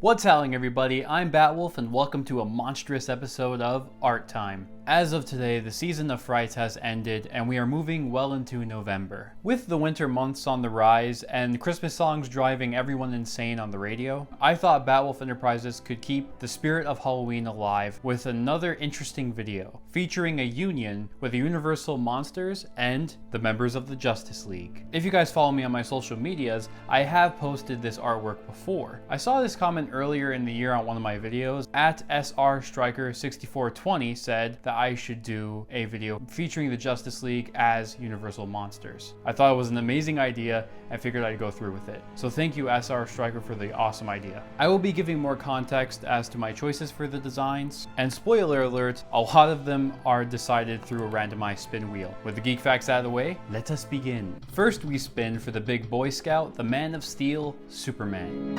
What's happening, everybody? I'm Batwolf and welcome to a monstrous episode of Art Time. As of today, the season of frights has ended and we are moving well into November. With the winter months on the rise and Christmas songs driving everyone insane on the radio, I thought Batwolf Enterprises could keep the spirit of Halloween alive with another interesting video featuring a union with the Universal Monsters and the members of the Justice League. If you guys follow me on my social medias, I have posted this artwork before. I saw this comment earlier in the year on one of my videos. At SRStriker6420 said that I should do a video featuring the Justice League as Universal Monsters. I thought it was an amazing idea and figured I'd go through with it. So thank you, SR Striker, for the awesome idea. I will be giving more context as to my choices for the designs, and spoiler alert, a lot of them are decided through a randomized spin wheel. With the geek facts out of the way, let us begin. First, we spin for the big boy scout, the Man of Steel, Superman.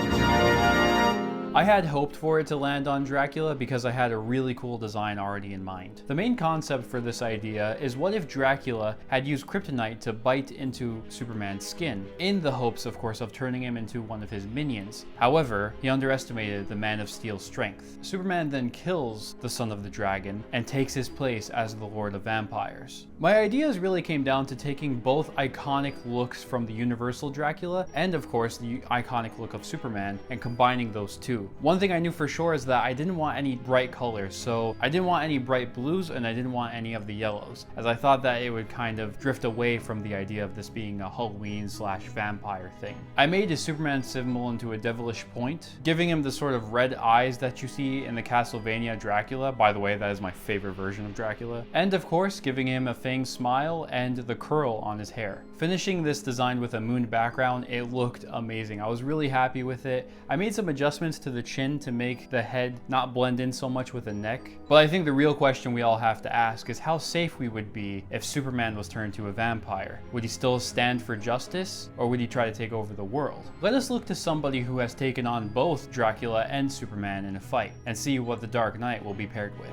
I had hoped for it to land on Dracula because I had a really cool design already in mind. The main concept for this idea is, what if Dracula had used kryptonite to bite into Superman's skin, in the hopes, of course, of turning him into one of his minions. However, he underestimated the Man of Steel's strength. Superman then kills the son of the dragon and takes his place as the Lord of Vampires. My ideas really came down to taking both iconic looks from the Universal Dracula and, of course, the iconic look of Superman and combining those two. One thing I knew for sure is that I didn't want any bright colors, so I didn't want any bright blues and I didn't want any of the yellows, as I thought that it would kind of drift away from the idea of this being a Halloween/vampire thing. I made his Superman symbol into a devilish point, giving him the sort of red eyes that you see in the Castlevania Dracula. By the way, that is my favorite version of Dracula. And of course, giving him a fanged smile and the curl on his hair. Finishing this design with a moon background, it looked amazing. I was really happy with it. I made some adjustments to the chin to make the head not blend in so much with the neck. But I think the real question we all have to ask is how safe we would be if Superman was turned to a vampire. Would he still stand for justice, or would he try to take over the world? Let us look to somebody who has taken on both Dracula and Superman in a fight, and see what the Dark Knight will be paired with.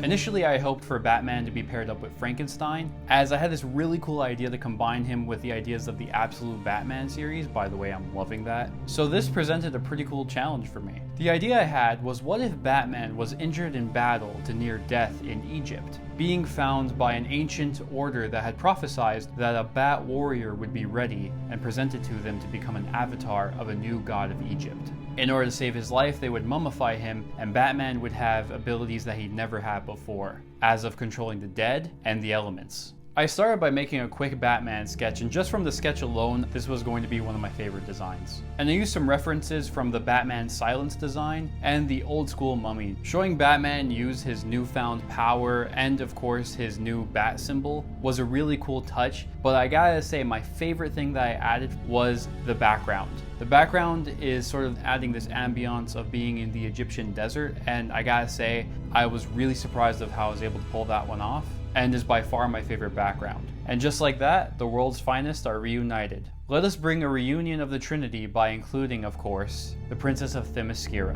Initially, I hoped for Batman to be paired up with Frankenstein, as I had this really cool idea to combine him with the ideas of the Absolute Batman series. By the way, I'm loving that. So this presented a pretty cool challenge for me. The idea I had was, what if Batman was injured in battle to near death in Egypt, being found by an ancient order that had prophesied that a bat warrior would be ready and presented to them to become an avatar of a new god of Egypt. In order to save his life, they would mummify him, and Batman would have abilities that he'd never had before, as of controlling the dead and the elements. I started by making a quick Batman sketch, and just from the sketch alone, this was going to be one of my favorite designs. And I used some references from the Batman Silence design and the old school Mummy, showing Batman use his newfound power and of course his new bat symbol was a really cool touch. But I gotta say, my favorite thing that I added was the background. The background is sort of adding this ambiance of being in the Egyptian desert, and I gotta say, I was really surprised of how I was able to pull that one off, and is by far my favorite background. And just like that, the world's finest are reunited. Let us bring a reunion of the Trinity by including, of course, the Princess of Themyscira.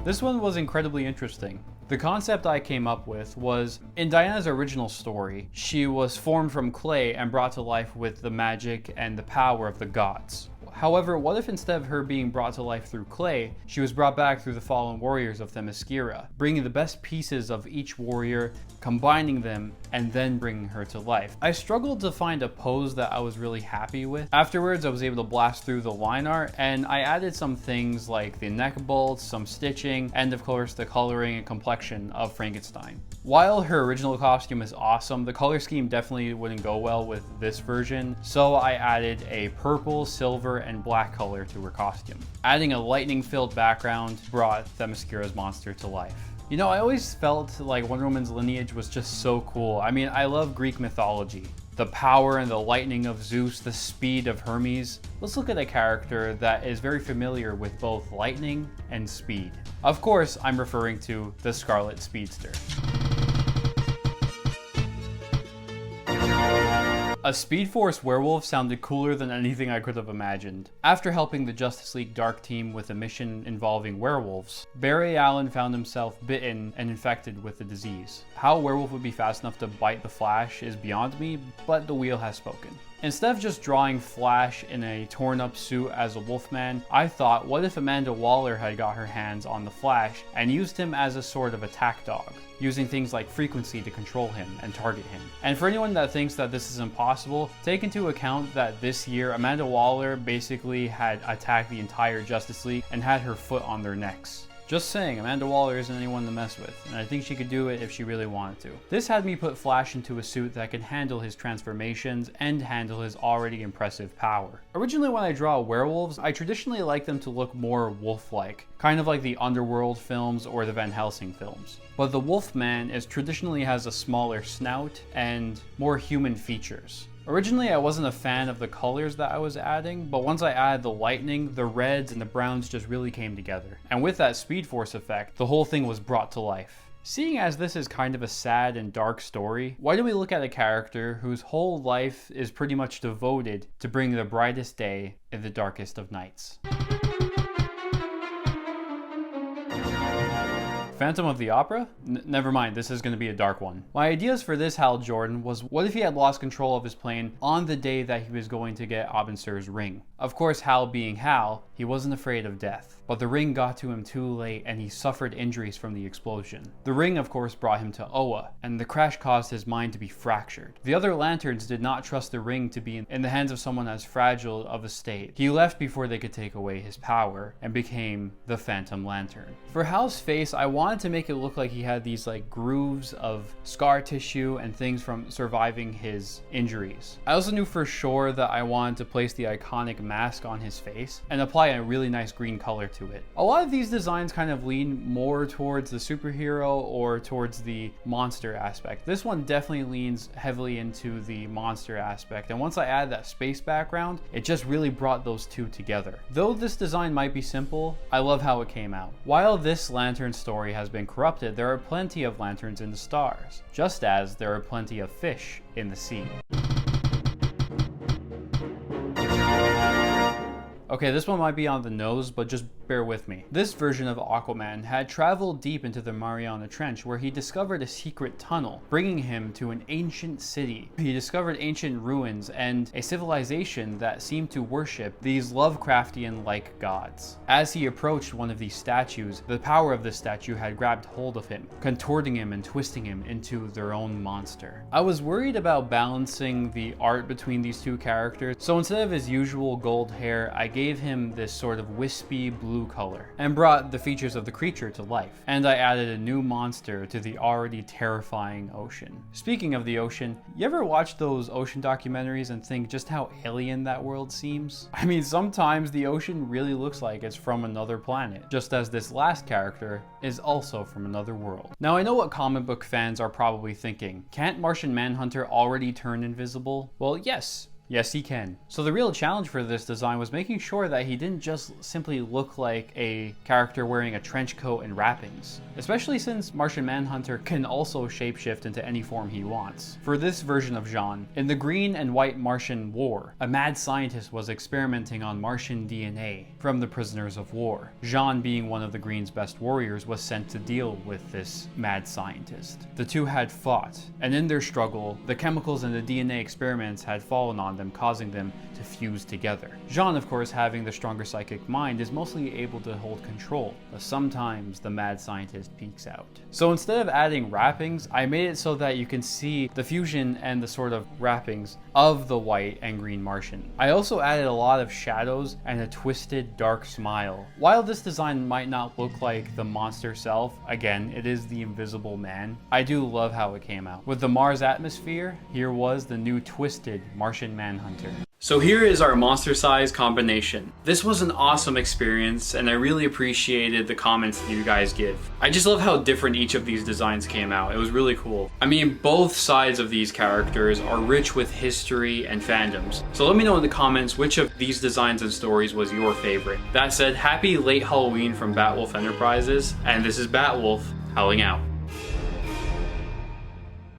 This one was incredibly interesting. The concept I came up with was, in Diana's original story, she was formed from clay and brought to life with the magic and the power of the gods. However, what if instead of her being brought to life through clay, she was brought back through the fallen warriors of Themyscira, bringing the best pieces of each warrior, combining them, and then bringing her to life. I struggled to find a pose that I was really happy with. Afterwards, I was able to blast through the line art, and I added some things like the neck bolts, some stitching, and of course the coloring and complexion of Frankenstein. While her original costume is awesome, the color scheme definitely wouldn't go well with this version, so I added a purple, silver, and black color to her costume. Adding a lightning-filled background brought Themyscira's monster to life. You know, I always felt like Wonder Woman's lineage was just so cool. I mean, I love Greek mythology. The power and the lightning of Zeus, the speed of Hermes. Let's look at a character that is very familiar with both lightning and speed. Of course, I'm referring to the Scarlet Speedster. A A Speed Force werewolf sounded cooler than anything I could have imagined. After helping the Justice League Dark Team with a mission involving werewolves, Barry Allen found himself bitten and infected with the disease. How a werewolf would be fast enough to bite the Flash is beyond me, but the wheel has spoken. Instead of just drawing Flash in a torn up suit as a Wolfman, I thought, what if Amanda Waller had got her hands on the Flash and used him as a sort of attack dog, using things like frequency to control him and target him. And for anyone that thinks that this is impossible, take into account that this year Amanda Waller basically had attacked the entire Justice League and had her foot on their necks. Just saying, Amanda Waller isn't anyone to mess with, and I think she could do it if she really wanted to. This had me put Flash into a suit that could handle his transformations and handle his already impressive power. Originally when I draw werewolves, I traditionally like them to look more wolf-like, kind of like the Underworld films or the Van Helsing films. But the Wolfman traditionally has a smaller snout and more human features. Originally, I wasn't a fan of the colors that I was adding, but once I added the lightning, the reds and the browns just really came together. And with that Speed Force effect, the whole thing was brought to life. Seeing as this is kind of a sad and dark story, why don't we look at a character whose whole life is pretty much devoted to bringing the brightest day in the darkest of nights? Phantom of the Opera? Never mind, this is going to be a dark one. My ideas for this Hal Jordan was, what if he had lost control of his plane on the day that he was going to get Abinsur's ring? Of course, Hal being Hal, he wasn't afraid of death, but the ring got to him too late and he suffered injuries from the explosion. The ring, of course, brought him to Oa, and the crash caused his mind to be fractured. The other Lanterns did not trust the ring to be in the hands of someone as fragile of a state. He left before they could take away his power and became the Phantom Lantern. For Hal's face, I wanted to make it look like he had these like grooves of scar tissue and things from surviving his injuries. I also knew for sure that I wanted to place the iconic mask on his face and apply a really nice green color to it. A lot of these designs kind of lean more towards the superhero or towards the monster aspect. This one definitely leans heavily into the monster aspect, and once I added that space background, it just really brought those two together. Though this design might be simple, I love how it came out. While this Lantern story has been corrupted, there are plenty of lanterns in the stars, just as there are plenty of fish in the sea. Okay, this one might be on the nose, but just bear with me. This version of Aquaman had traveled deep into the Mariana Trench where he discovered a secret tunnel, bringing him to an ancient city. He discovered ancient ruins and a civilization that seemed to worship these Lovecraftian-like gods. As he approached one of these statues, the power of the statue had grabbed hold of him, contorting him and twisting him into their own monster. I was worried about balancing the art between these two characters, so instead of his usual gold hair, I gave him this sort of wispy blue color and brought the features of the creature to life. And I added a new monster to the already terrifying ocean. Speaking of the ocean, you ever watch those ocean documentaries and think just how alien that world seems? I mean, sometimes the ocean really looks like it's from another planet, just as this last character is also from another world. Now, I know what comic book fans are probably thinking. Can't Martian Manhunter already turn invisible? Well, yes. Yes, he can. So the real challenge for this design was making sure that he didn't just simply look like a character wearing a trench coat and wrappings, especially since Martian Manhunter can also shapeshift into any form he wants. For this version of Jean, in the Green and White Martian War, a mad scientist was experimenting on Martian DNA from the prisoners of war. Jean, being one of the Green's best warriors, was sent to deal with this mad scientist. The two had fought, and in their struggle, the chemicals in the DNA experiments had fallen on them, causing them to fuse together. Jean, of course, having the stronger psychic mind, is mostly able to hold control, but sometimes the mad scientist peeks out. So instead of adding wrappings, I made it so that you can see the fusion and the sort of wrappings of the white and green Martian. I also added a lot of shadows and a twisted, dark smile. While this design might not look like the monster self, again, it is the Invisible Man, I do love how it came out. With the Mars atmosphere, here was the new twisted Martian Manhunter. So here is our monster size combination. This was an awesome experience, and I really appreciated the comments that you guys give. I just love how different each of these designs came out. It was really cool. I mean, both sides of these characters are rich with history and fandoms. So let me know in the comments which of these designs and stories was your favorite. That said, happy late Halloween from Batwolf Enterprises, and this is Batwolf, howling out.